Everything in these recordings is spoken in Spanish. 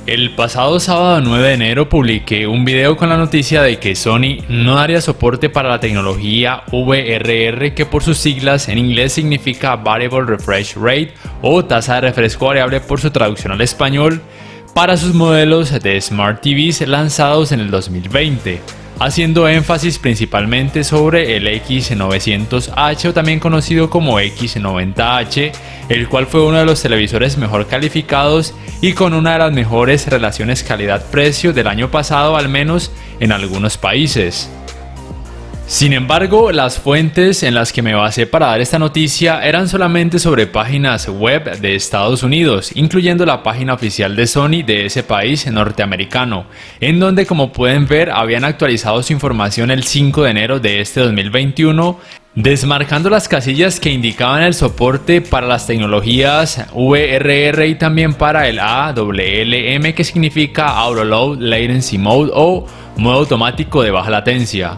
El pasado sábado 9 de enero publiqué un video con la noticia de que Sony no daría soporte para la tecnología VRR, que por sus siglas en inglés significa Variable Refresh Rate o tasa de refresco variable por su traducción al español, para sus modelos de Smart TVs lanzados en el 2020, haciendo énfasis principalmente sobre el X900H o también conocido como X90H, el cual fue uno de los televisores mejor calificados y con una de las mejores relaciones calidad-precio del año pasado, al menos en algunos países. Sin embargo, las fuentes en las que me basé para dar esta noticia eran solamente sobre páginas web de Estados Unidos, incluyendo la página oficial de Sony de ese país norteamericano, en donde, como pueden ver, habían actualizado su información el 5 de enero de este 2021, desmarcando las casillas que indicaban el soporte para las tecnologías VRR y también para el AWLM, que significa Auto Low Latency Mode o modo automático de baja latencia.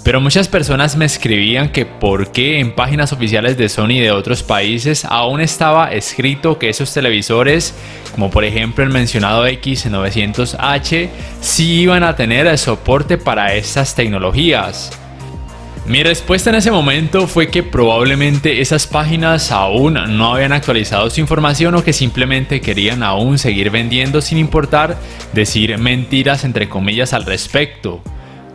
Pero muchas personas me escribían que por qué en páginas oficiales de Sony de otros países aún estaba escrito que esos televisores, como por ejemplo el mencionado X900H, sí iban a tener soporte para estas tecnologías. Mi respuesta en ese momento fue que probablemente esas páginas aún no habían actualizado su información o que simplemente querían aún seguir vendiendo sin importar decir mentiras entre comillas al respecto.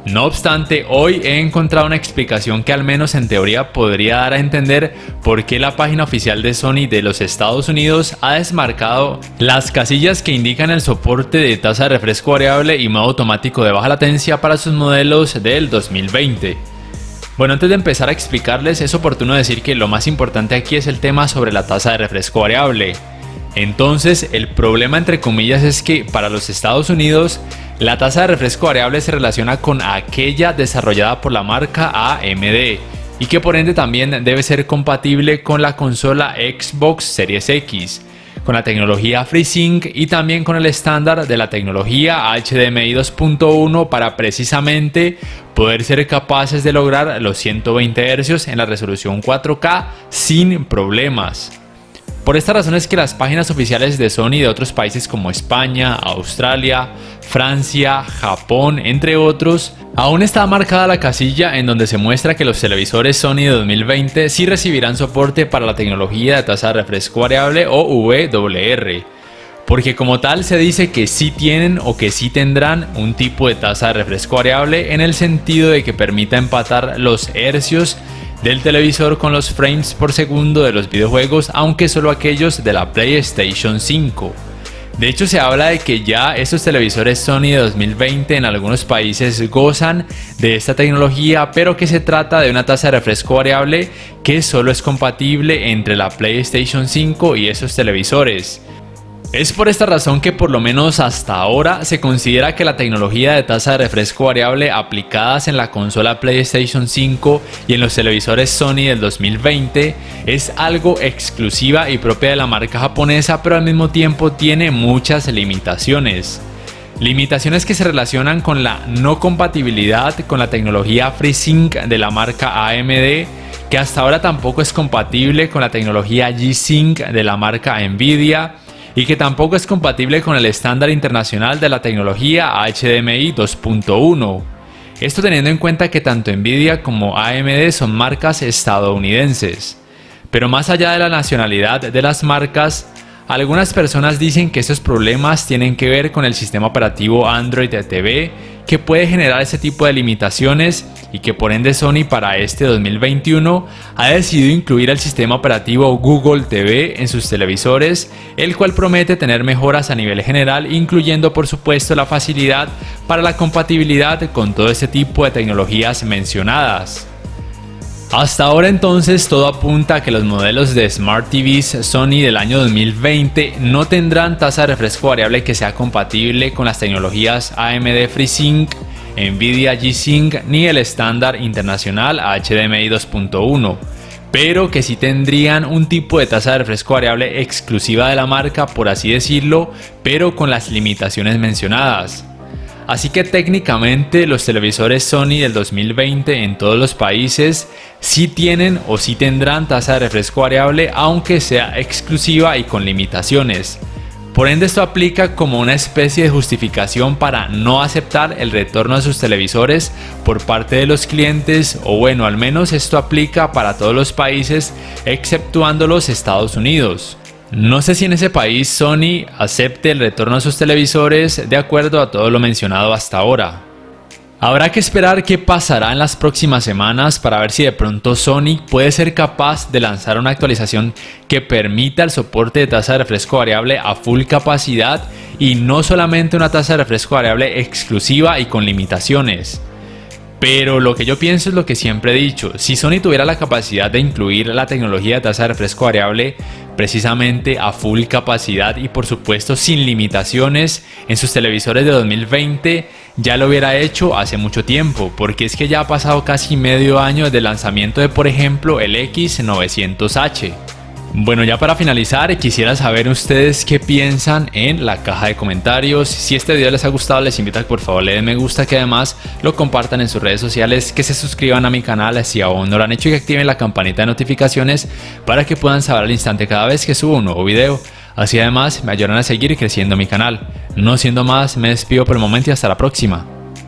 No obstante, hoy he encontrado una explicación que al menos en teoría podría dar a entender por qué la página oficial de Sony de los Estados Unidos ha desmarcado las casillas que indican el soporte de tasa de refresco variable y modo automático de baja latencia para sus modelos del 2020. Bueno, antes de empezar a explicarles, es oportuno decir que lo más importante aquí es el tema sobre la tasa de refresco variable. Entonces, el problema entre comillas es que para los Estados Unidos, la tasa de refresco variable se relaciona con aquella desarrollada por la marca AMD y que por ende también debe ser compatible con la consola Xbox Series X, con la tecnología FreeSync y también con el estándar de la tecnología HDMI 2.1 para precisamente poder ser capaces de lograr los 120 Hz en la resolución 4K sin problemas. Por esta razón es que las páginas oficiales de Sony de otros países como España, Australia, Francia, Japón, entre otros, aún está marcada la casilla en donde se muestra que los televisores Sony de 2020 sí recibirán soporte para la tecnología de tasa de refresco variable o VRR, porque como tal se dice que sí tienen o que sí tendrán un tipo de tasa de refresco variable en el sentido de que permita empatar los hercios del televisor con los frames por segundo de los videojuegos, aunque solo aquellos de la PlayStation 5. De hecho, se habla de que ya estos televisores Sony de 2020 en algunos países gozan de esta tecnología, pero que se trata de una tasa de refresco variable que solo es compatible entre la PlayStation 5 y esos televisores. Es por esta razón que por lo menos hasta ahora se considera que la tecnología de tasa de refresco variable aplicadas en la consola PlayStation 5 y en los televisores Sony del 2020 es algo exclusiva y propia de la marca japonesa, pero al mismo tiempo tiene muchas limitaciones. Limitaciones que se relacionan con la no compatibilidad con la tecnología FreeSync de la marca AMD, que hasta ahora tampoco es compatible con la tecnología G-Sync de la marca Nvidia, y que tampoco es compatible con el estándar internacional de la tecnología HDMI 2.1. Esto teniendo en cuenta que tanto Nvidia como AMD son marcas estadounidenses. Pero más allá de la nacionalidad de las marcas, algunas personas dicen que estos problemas tienen que ver con el sistema operativo Android TV, que puede generar ese tipo de limitaciones y que por ende Sony para este 2021 ha decidido incluir el sistema operativo Google TV en sus televisores, el cual promete tener mejoras a nivel general, incluyendo por supuesto la facilidad para la compatibilidad con todo este tipo de tecnologías mencionadas. Hasta ahora entonces todo apunta a que los modelos de Smart TVs Sony del año 2020 no tendrán tasa de refresco variable que sea compatible con las tecnologías AMD FreeSync, Nvidia G-Sync ni el estándar internacional HDMI 2.1, pero que sí tendrían un tipo de tasa de refresco variable exclusiva de la marca, por así decirlo, pero con las limitaciones mencionadas. Así que técnicamente los televisores Sony del 2020 en todos los países sí tienen o sí tendrán tasa de refresco variable, aunque sea exclusiva y con limitaciones. Por ende, esto aplica como una especie de justificación para no aceptar el retorno de sus televisores por parte de los clientes, o bueno, al menos esto aplica para todos los países exceptuando los Estados Unidos. No sé si en ese país Sony acepte el retorno de sus televisores de acuerdo a todo lo mencionado hasta ahora. Habrá que esperar qué pasará en las próximas semanas para ver si de pronto Sony puede ser capaz de lanzar una actualización que permita el soporte de tasa de refresco variable a full capacidad y no solamente una tasa de refresco variable exclusiva y con limitaciones. Pero lo que yo pienso es lo que siempre he dicho: si Sony tuviera la capacidad de incluir la tecnología de tasa de refresco variable precisamente a full capacidad y por supuesto sin limitaciones en sus televisores de 2020, ya lo hubiera hecho hace mucho tiempo, porque es que ya ha pasado casi medio año desde el lanzamiento de, por ejemplo, el X900H. Bueno, ya para finalizar, quisiera saber ustedes qué piensan en la caja de comentarios. Si este video les ha gustado, les invito a que por favor le den me gusta, que además lo compartan en sus redes sociales, que se suscriban a mi canal si aún no lo han hecho y que activen la campanita de notificaciones para que puedan saber al instante cada vez que subo un nuevo video. Así además me ayudarán a seguir creciendo mi canal. No siendo más, me despido por el momento y hasta la próxima.